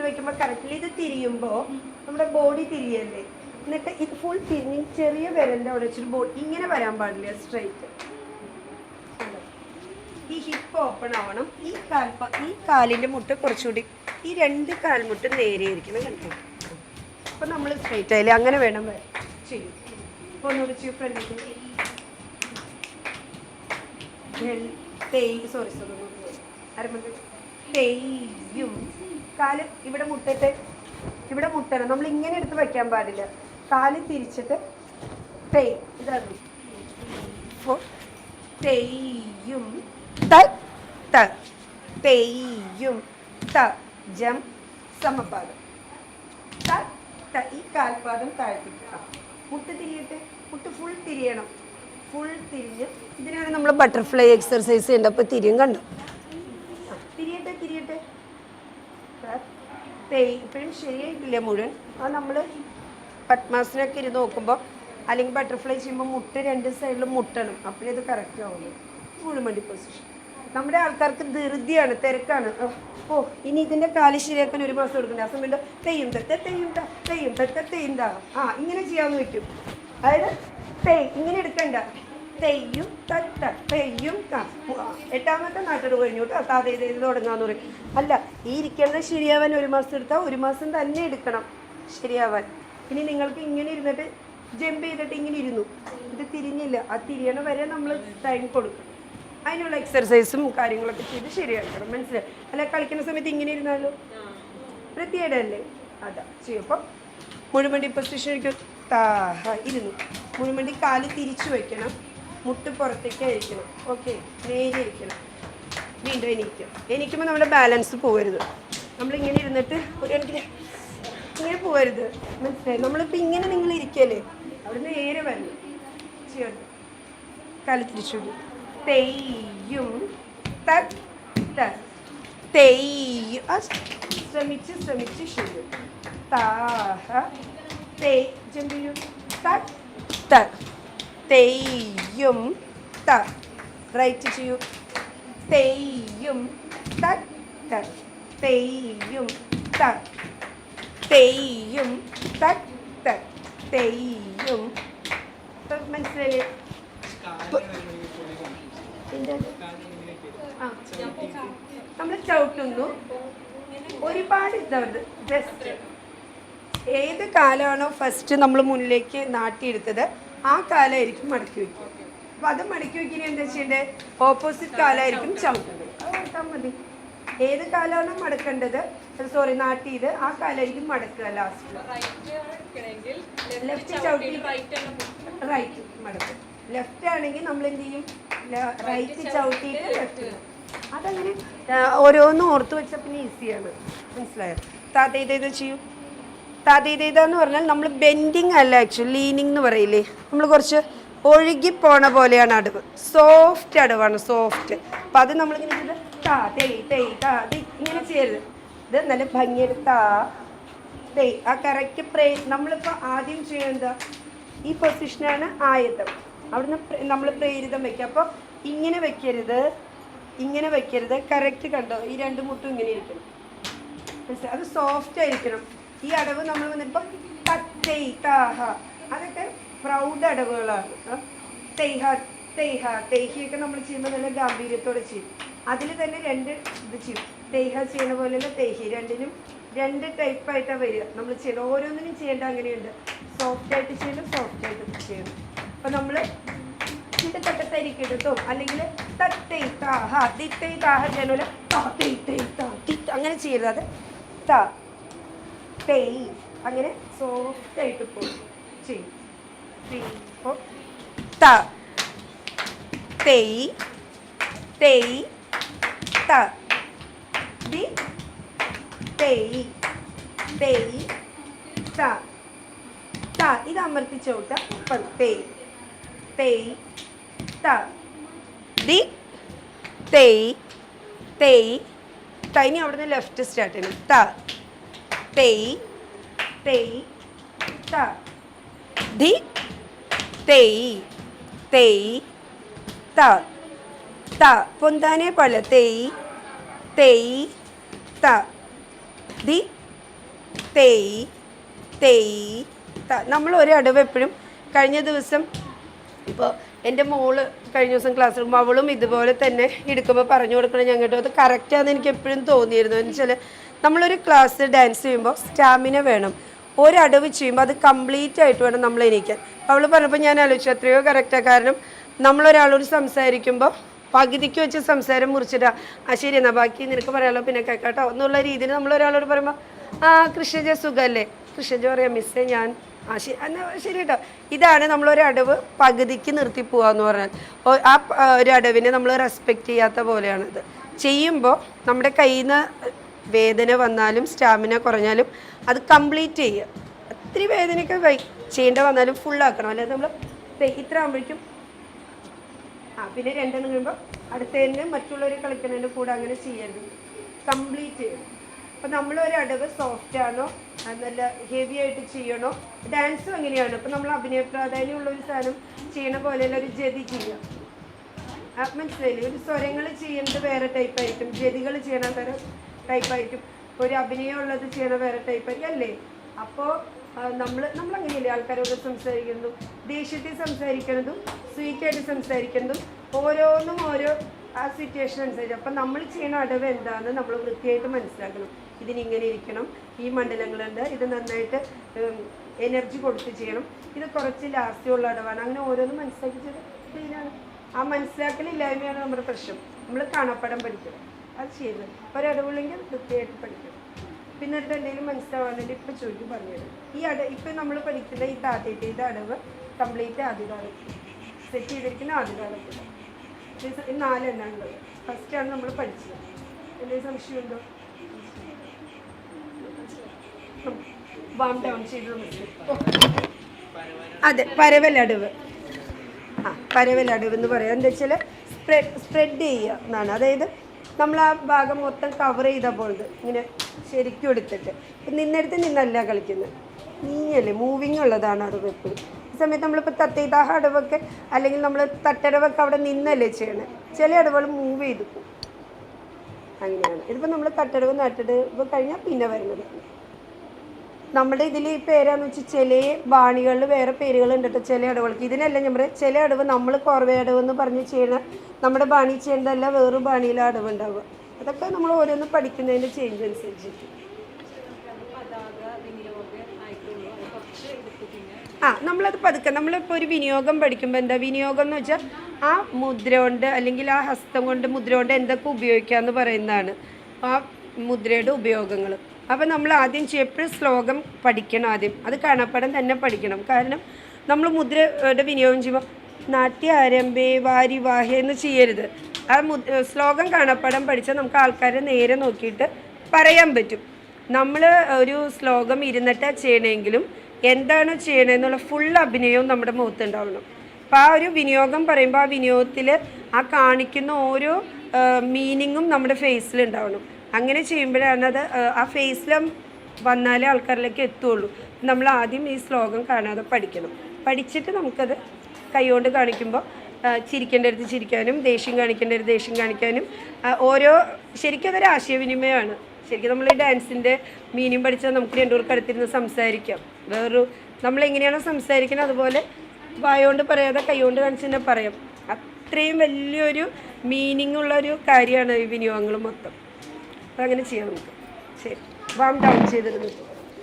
വെക്കുമ്പോൾ കറക്റ്റ്ലി ഇത് തിരിയുമ്പോൾ നമ്മുടെ ബോഡി തിരിയല്ലേ. എന്നിട്ട് ഇത് ഫുൾ തിരിഞ്ഞ് ചെറിയ വിരലിൻ്റെ അവിടെ വെച്ചിട്ട് ബോഡി ഇങ്ങനെ വരാൻ പാടില്ല, സ്ട്രൈറ്റ്. ഈ ഹിപ്പ് ഓപ്പൺ ആവണം. ഈ കാലിൻ്റെ മുട്ട് കുറച്ചുകൂടി, ഈ രണ്ട് കാൽമുട്ട് നേരെ ഇരിക്കണം. കണ്ടോ? അപ്പം നമ്മൾ സ്ട്രൈറ്റ് ആയില്ലേ, അങ്ങനെ വേണം ചെയ്യും. അപ്പോൾ ഒന്നുകൂടി ചെയ്യും. ഫ്രണ്ടിലേക്ക് തെയ്യും. കാല് ഇവിടെ മുട്ടിട്ട്, ഇവിടെ മുട്ടണം. നമ്മൾ ഇങ്ങനെ എടുത്ത് വയ്ക്കാൻ പാടില്ല. കാല് തിരിച്ചിട്ട് ഇതാണ് തെയ്യും. തെയ്യും ജം സമപാദം. ഈ കാൽപാദം താഴ്ത്തിക്കുക. മുട്ട് തിരിയട്ടെ, മുട്ട് ഫുൾ തിരിയണം. ഫുൾ തിരിഞ്ഞ് ഇതിനാണ് നമ്മൾ ബട്ടർഫ്ലൈ എക്സർസൈസ് ചെയ്യേണ്ടത്. അപ്പോൾ തിരിയും, കണ്ടോ? തിരിയട്ടെ തിരിയട്ടെ. ഇപ്പോഴും ശരിയായിട്ടില്ല മുഴുവൻ. അത് നമ്മൾ പത്മാസനൊക്കെ ഇരുന്ന് നോക്കുമ്പോൾ അല്ലെങ്കിൽ ബട്ടർഫ്ലൈ ചെയ്യുമ്പോൾ മുട്ട് രണ്ട് സൈഡിലും മുട്ടണം. അപ്പോഴേ ഇത് കറക്റ്റ് ആവുള്ളൂ. മുഴുമണ്ടി പൊസിഷൻ. നമ്മുടെ ആൾക്കാർക്ക് ധൃതിയാണ്, തിരക്കാണ്. ഓ ഇനി ഇതിൻ്റെ കാല് ശരിയാക്കാൻ 1 മാസം എടുക്കണ്ട. ആ സമയത്ത് തെയ്യും ഇങ്ങനെ ചെയ്യാമെന്ന് വയ്ക്കും. അതായത് ഇങ്ങനെ എടുക്കണ്ട. തെയ്യും തെയ്യും. 8ാമത്തെ നാട്ടോട് കഴിഞ്ഞു കേട്ടോ. താതേത് തുടങ്ങാന്ന് പറയും. അല്ല, ഈ ഇരിക്കുന്നത് ശരിയാവാൻ 1 മാസം എടുത്താൽ 1 മാസം തന്നെ എടുക്കണം ശരിയാവാൻ. ഇനി നിങ്ങൾക്ക് ഇങ്ങനെ ഇരുന്നിട്ട് ജമ്പ് ചെയ്തിട്ട് ഇങ്ങനെ ഇരുന്നു, ഇത് തിരിഞ്ഞില്ല. ആ തിരിയണ വരെ നമ്മൾ ടൈം കൊടുക്കണം. അതിനുള്ള എക്സർസൈസും കാര്യങ്ങളൊക്കെ ചെയ്ത് ശരിയാക്കണം. മനസ്സിലായി? അല്ല, കളിക്കുന്ന സമയത്ത് ഇങ്ങനെ ഇരുന്നാലോ വൃത്തിയേടല്ലേ? അതാ ചെയ്യും. അപ്പം മുഴുവണ്ടി പൊസിഷനിലേക്ക് ഇരുന്നു. മുഴുവണ്ടി കാല് തിരിച്ചു വയ്ക്കണം. മുട്ട് പുറത്തേക്ക് അഴിക്കണം. ഓക്കെ, നേരെ ഇരിക്കണം. വീണ്ടും എണീക്കുമ്പോൾ നമ്മുടെ ബാലൻസ് പോകരുത്. നമ്മളിങ്ങനെ ഇരുന്നിട്ട് ഒരു കണക്കിന് ഇങ്ങനെ പോകരുത്. മനസ്സിലായി? നമ്മളിപ്പോൾ ഇങ്ങനെ നിങ്ങൾ ഇരിക്കല്ലേ, അവിടെ നേരെ വരണം. ചെയ്യണം. കാല് തിരിച്ചു. തെയ്യും തെയ്യും. ശ്രമിച്ച് ശരി. തെയ്യും റൈറ്റ് ചെയ്യൂ. തെയ്യും തെയ്യും തെയ്യും തെയ്യും. മനസ്സിലായില്ലേ? നമ്മൾ ചവിട്ടുന്നു. ഒരുപാട് ഇതാവരുത്. ജസ്റ്റ് ഏത് കാലാണോ ഫസ്റ്റ് നമ്മൾ മുന്നിലേക്ക് നാട്ടിയെടുത്തത് ആ കാലായിരിക്കും മടക്കി വയ്ക്കുക. അപ്പം അത് മടക്കി വയ്ക്കുന്നത് എന്താ ചെയ്യേണ്ടത്? ഓപ്പോസിറ്റ് കാലായിരിക്കും ചവിട്ടുന്നത്. അത് ഓർത്താൽ മതി. ഏത് കാലാണോ മടക്കേണ്ടത്, നാട്ടിയത് ആ കാലായിരിക്കും മടക്കുക. ലാസ്റ്റ് ലെഫ്റ്റ് ചവിട്ടി റൈറ്റ് മടക്കും. ലെഫ്റ്റ് ആണെങ്കിൽ നമ്മൾ എന്ത് ചെയ്യും? റൈറ്റ് ചവിട്ടിയിട്ട് ലെഫ്റ്റ്. അതങ്ങനെ ഓരോന്നും ഓർത്ത് വെച്ചാൽ പിന്നെ ഈസിയാണ്. മനസ്സിലായോ? താതേത് ചെയ്യൂ. താതേതെന്ന് പറഞ്ഞാൽ നമ്മൾ ബെൻഡിങ് അല്ല, ആക്ച്വലി ലീനിങ് എന്ന് പറയില്ലേ. നമ്മൾ കുറച്ച് ഒഴുകിപ്പോണ പോലെയാണ് അടവ്. സോഫ്റ്റ് അടവാണ്, സോഫ്റ്റ്. അപ്പം അത് നമ്മളിങ്ങനെ ചെയ്ത് ഇങ്ങനെ ചെയ്യരുത്. ഇത് നല്ല ഭംഗിയുടെ ആ കറക്റ്റ് നമ്മളിപ്പോൾ ആദ്യം ചെയ്യുന്നത് ഈ പൊസിഷനാണ് ആയതം. അവിടുന്ന് നമ്മൾ പ്രേരിതം വയ്ക്കുക. അപ്പോൾ ഇങ്ങനെ വെക്കരുത്, ഇങ്ങനെ വെക്കരുത്. കറക്റ്റ് കണ്ടോ? ഈ 2 മുട്ടും ഇങ്ങനെ ഇരിക്കണം. അത് സോഫ്റ്റ് ആയിരിക്കണം. ഈ അടവ് നമ്മൾ വന്നിപ്പം അതൊക്കെ പ്രൗഡ് അടവുകളാണ്. തെയ്ഹിയൊക്കെ നമ്മൾ ചെയ്യുമ്പോൾ നല്ല ഗാംഭീര്യത്തോടെ ചെയ്യും. അതിൽ തന്നെ 2 ഇത് ചെയ്യും. തെയ്ഹ ചെയ്യുന്ന പോലെയല്ല തെയ്ഹി. രണ്ടിനും 2 ടൈപ്പായിട്ടാണ് വരിക. നമ്മൾ ചെയ്യണം. ഓരോന്നിനും ചെയ്യേണ്ട അങ്ങനെയുണ്ട്. സോഫ്റ്റായിട്ട് ചെയ്യണം, സോഫ്റ്റായിട്ട് ചെയ്യണം. അപ്പം നമ്മൾ ഇത് തട്ടത്തരിക്കെടുത്തോ അല്ലെങ്കിൽ അങ്ങനെ ചെയ്യരുത്. അത് തെയ് അങ്ങനെ സോഫ്റ്റായിട്ട് പോകും ചെയ്യും. തെയ് തെയ് തെയ് തെയ് ഇത് അമർത്തി ചവിട്ട. തെയ് തെയ് തെയ് തെയ്. ഇനി അവിടുന്ന് ലെഫ്റ്റ് സ്റ്റാർട്ട് ചെയ്യണം. തെയ് തെയ് തെയ് തെയ് പൊന്താനേ പാടില്ല. തെയ് തെയ് ത ദി തെയ് തെയ് നമ്മൾ ഒരു അടവ് എപ്പോഴും കഴിഞ്ഞ ദിവസം ഇപ്പോൾ എൻ്റെ മോള് കഴിഞ്ഞ ദിവസം ക്ലാസ് എടുക്കുമ്പോൾ അവളും ഇതുപോലെ തന്നെ എടുക്കുമ്പോൾ പറഞ്ഞു കൊടുക്കണം ഞങ്ങൾക്കും അത് കറക്റ്റാണെന്ന് എനിക്ക് എപ്പോഴും തോന്നിയിരുന്നു എന്ന് വെച്ചാൽ നമ്മളൊരു ക്ലാസ് ഡാൻസ് ചെയ്യുമ്പോൾ സ്റ്റാമിന വേണം ഒരടവ് ചെയ്യുമ്പോൾ അത് കംപ്ലീറ്റ് ആയിട്ട് വേണം നമ്മൾ എണീക്കാൻ അവൾ പറഞ്ഞപ്പോൾ ഞാൻ ആലോചിച്ചു എത്രയോ കറക്റ്റാണ് കാരണം നമ്മളൊരാളോട് സംസാരിക്കുമ്പോൾ പകുതിക്ക് വെച്ച് സംസാരം മുറിച്ചിട്ടാ ശരി എന്നാൽ ബാക്കി നിനക്ക് പറയാമല്ലോ പിന്നെ കേൾക്കാട്ടോ എന്നുള്ള രീതിയിൽ നമ്മൾ ഒരാളോട് പറയുമ്പോൾ കൃഷ്ണജ സുഖമല്ലേ കൃഷ്ണജ പറയാം മിസ്സേ ഞാൻ എന്നാൽ ശരി കേട്ടോ ഇതാണ് നമ്മളൊരു അടവ് പകുതിക്ക് നിർത്തി പോവാന്ന് പറഞ്ഞാൽ ഒരു അടവിനെ നമ്മൾ റെസ്പെക്റ്റ് ചെയ്യാത്ത പോലെയാണിത് ചെയ്യുമ്പോൾ നമ്മുടെ കയ്യിൽ നിന്ന് വേദന വന്നാലും സ്റ്റാമിന കുറഞ്ഞാലും അത് കംപ്ലീറ്റ് ചെയ്യുക ഒത്തിരി വേദനയൊക്കെ ചെയ്യേണ്ട വന്നാലും ഫുള്ളാക്കണം അല്ലാതെ നമ്മൾ ഇത്ര ആകുമ്പോഴേക്കും പിന്നെ രണ്ടെണ്ണം കഴിയുമ്പോൾ അടുത്തതിന് മറ്റുള്ളവർ കളിക്കുന്നതിൻ്റെ കൂടെ അങ്ങനെ ചെയ്യരുത് കംപ്ലീറ്റ് ചെയ്യണം അപ്പോൾ നമ്മളൊരു അടവ് സോഫ്റ്റ് ആണോ നല്ല ഹെവി ആയിട്ട് ചെയ്യണോ ഡാൻസും അങ്ങനെയാണ് ഇപ്പോൾ നമ്മൾ അഭിനയ പ്രാധാന്യമുള്ള ഒരു സാധനം ചെയ്യണ പോലെയുള്ള ഒരു ജതി ചെയ്യുക മനസ്സിലായില്ലേ ഒരു സ്വരങ്ങൾ ചെയ്യുന്നത് വേറെ ടൈപ്പായിരിക്കും ജതികൾ ചെയ്യണ വേറെ ടൈപ്പായിരിക്കും ഒരു അഭിനയമുള്ളത് ചെയ്യണ വേറെ ടൈപ്പായിരിക്കും അല്ലേ അപ്പോൾ നമ്മളങ്ങനെയല്ലേ ആൾക്കാരോട് സംസാരിക്കുന്നതും ദേഷ്യത്തിൽ സംസാരിക്കുന്നതും സ്വീറ്റായിട്ട് സംസാരിക്കുന്നതും ഓരോന്നും ഓരോ ആ സിറ്റുവേഷൻ അനുസരിച്ച് അപ്പം നമ്മൾ ചെയ്യുന്ന അടവ് എന്താണെന്ന് നമ്മൾ വൃത്തിയായിട്ട് മനസ്സിലാക്കണം ഇതിനിങ്ങനെ ഇരിക്കണം ഈ മണ്ഡലങ്ങളുണ്ട് ഇത് നന്നായിട്ട് എനർജി കൊടുത്ത് ചെയ്യണം ഇത് കുറച്ച് ലാസ്റ്റിയുള്ള അടവാണ് അങ്ങനെ ഓരോന്നും മനസ്സിലാക്കിച്ചത് ക്ലീനാണ് ആ മനസ്സിലാക്കലില്ലായ്മയാണ് നമ്മുടെ പ്രശ്നം നമ്മൾ കാണപ്പടം പഠിക്കണം അത് ചെയ്യുന്നത് ഒരടവുള്ളെങ്കിൽ വൃത്തിയായിട്ട് പഠിക്കണം പിന്നെ അടുത്ത് എന്തെങ്കിലും മനസ്സിലാവാൻ വേണ്ടി ഇപ്പം ചോദിക്കും പറഞ്ഞുതരും ഇപ്പം നമ്മൾ പഠിക്കുന്ന ഈ താത്തയിട്ട് ഇത് അടവ് കംപ്ലീറ്റ് ആദ്യകാലം സെറ്റ് ചെയ്തിരിക്കുന്ന ആദ്യകാലത്തിൽ 4 എണ്ണമുള്ളത് ഫസ്റ്റാണ് നമ്മൾ പഠിച്ചത് എന്തെങ്കിലും സംശയമുണ്ടോ വാം ഡൗൺ ചെയ്തു അതെ പരവലടവ് പരവലടവ് എന്ന് പറയാം എന്താ വെച്ചാൽ സ്പ്രെഡ് ചെയ്യുക എന്നാണ് അതായത് നമ്മൾ ആ ഭാഗം മൊത്തം കവർ ചെയ്ത പോലത് ഇങ്ങനെ ശരിക്കും എടുത്തിട്ട് നിന്നെടുത്ത് നിന്നല്ല കളിക്കുന്നത് നീങ്ങല്ലേ മൂവിങ് ഉള്ളതാണ് അടവ് എപ്പോഴും ഈ സമയത്ത് നമ്മളിപ്പോൾ തത്തൈതാഹ അടവൊക്കെ അല്ലെങ്കിൽ നമ്മൾ തട്ടടവൊക്കെ അവിടെ നിന്നല്ലേ ചെയ്യണേ ചില അടവുകൾ മൂവ് ചെയ്തു പോകും അങ്ങനെയാണ് ഇതിപ്പോൾ നമ്മൾ തട്ടടവ് നട്ടടവ് കഴിഞ്ഞാൽ പിന്നെ വരുന്നത് നമ്മുടെ ഇതിൽ ഈ പേരാന്ന് വെച്ചാൽ ചില ബാണികളിൽ വേറെ പേരുകളുണ്ട് കേട്ടോ ചില അടവുകൾക്ക് ഇതിനല്ല ഞാൻ പറയാം ചില അടവ് നമ്മൾ കുറവേ അടവ് എന്ന് പറഞ്ഞ് ചെയ്യണ നമ്മുടെ ബാണി ചെയ്യേണ്ടതല്ല വേറെ ബാണിയിലെ അടവ് ഉണ്ടാവുക അതൊക്കെ നമ്മൾ ഓരോന്ന് പഠിക്കുന്നതിൻ്റെ ചേഞ്ച് അനുസരിച്ചിട്ട് നമ്മളത് പതുക്കെ നമ്മളിപ്പോൾ ഒരു വിനിയോഗം പഠിക്കുമ്പോൾ എന്താ വിനിയോഗം എന്ന് വെച്ചാൽ ആ മുദ്ര കൊണ്ട് അല്ലെങ്കിൽ ആ ഹസ്തം കൊണ്ട് മുദ്ര കൊണ്ട് എന്തൊക്കെ ഉപയോഗിക്കാമെന്ന് പറയുന്നതാണ് ആ മുദ്രയുടെ ഉപയോഗങ്ങൾ അപ്പോൾ നമ്മൾ ആദ്യം എപ്പോഴും ശ്ലോകം പഠിക്കണം ആദ്യം അത് കാണപ്പടം തന്നെ പഠിക്കണം കാരണം നമ്മൾ മുദ്രയുടെ വിനിയോഗം ചെയ്യുമ്പോൾ നാട്യ ആരംഭേ വാരി വാഹേ എന്ന് ചെയ്യരുത് ആ ശ്ലോകം കാണപ്പടം പഠിച്ചാൽ നമുക്ക് ആൾക്കാരെ നേരെ നോക്കിയിട്ട് പറയാൻ പറ്റും നമ്മൾ ഒരു ശ്ലോകം ഇരുന്നിട്ടാണ് ചെയ്യണമെങ്കിലും എന്താണോ ചെയ്യണമെന്നുള്ള ഫുൾ അഭിനയവും നമ്മുടെ മുഖത്തുണ്ടാവണം അപ്പോൾ ആ ഒരു വിനിയോഗം പറയുമ്പോൾ ആ വിനിയോഗത്തിൽ ആ കാണിക്കുന്ന ഓരോ മീനിങ്ങും നമ്മുടെ ഫേസിലുണ്ടാവണം അങ്ങനെ ചെയ്യുമ്പോഴാണ് അത് ആ ഫേസിൽ വന്നാലേ ആൾക്കാരിലേക്ക് എത്തുള്ളൂ നമ്മൾ ആദ്യം ഈ ശ്ലോകം കാണാതെ പഠിക്കണം പഠിച്ചിട്ട് നമുക്കത് കൈകൊണ്ട് കാണിക്കുമ്പോൾ ചിരിക്കേണ്ടടുത്ത് ചിരിക്കാനും ദേഷ്യം കാണിക്കേണ്ടടുത്ത് ദേഷ്യം കാണിക്കാനും ഓരോ ശരിക്കും അതൊരു ആശയവിനിമയമാണ് ശരിക്കും നമ്മൾ ഈ ഡാൻസിൻ്റെ മീനിങ് പഠിച്ചാൽ നമുക്ക് രണ്ടുപേർക്ക് അടുത്തിരുന്ന് സംസാരിക്കാം നമ്മളെങ്ങനെയാണോ സംസാരിക്കുന്നത് അതുപോലെ വായോണ്ട് പറയാതെ കൈകൊണ്ട് കാണിച്ച് തന്നെ പറയാം അത്രയും വലിയൊരു മീനിങ് ഉള്ളൊരു കാര്യമാണ് ഈ വിനിയോഗങ്ങൾ മൊത്തം അപ്പോൾ അങ്ങനെ ചെയ്യാം നമുക്ക് ശരി വാം ഡൗൺ ചെയ്തിരുന്നു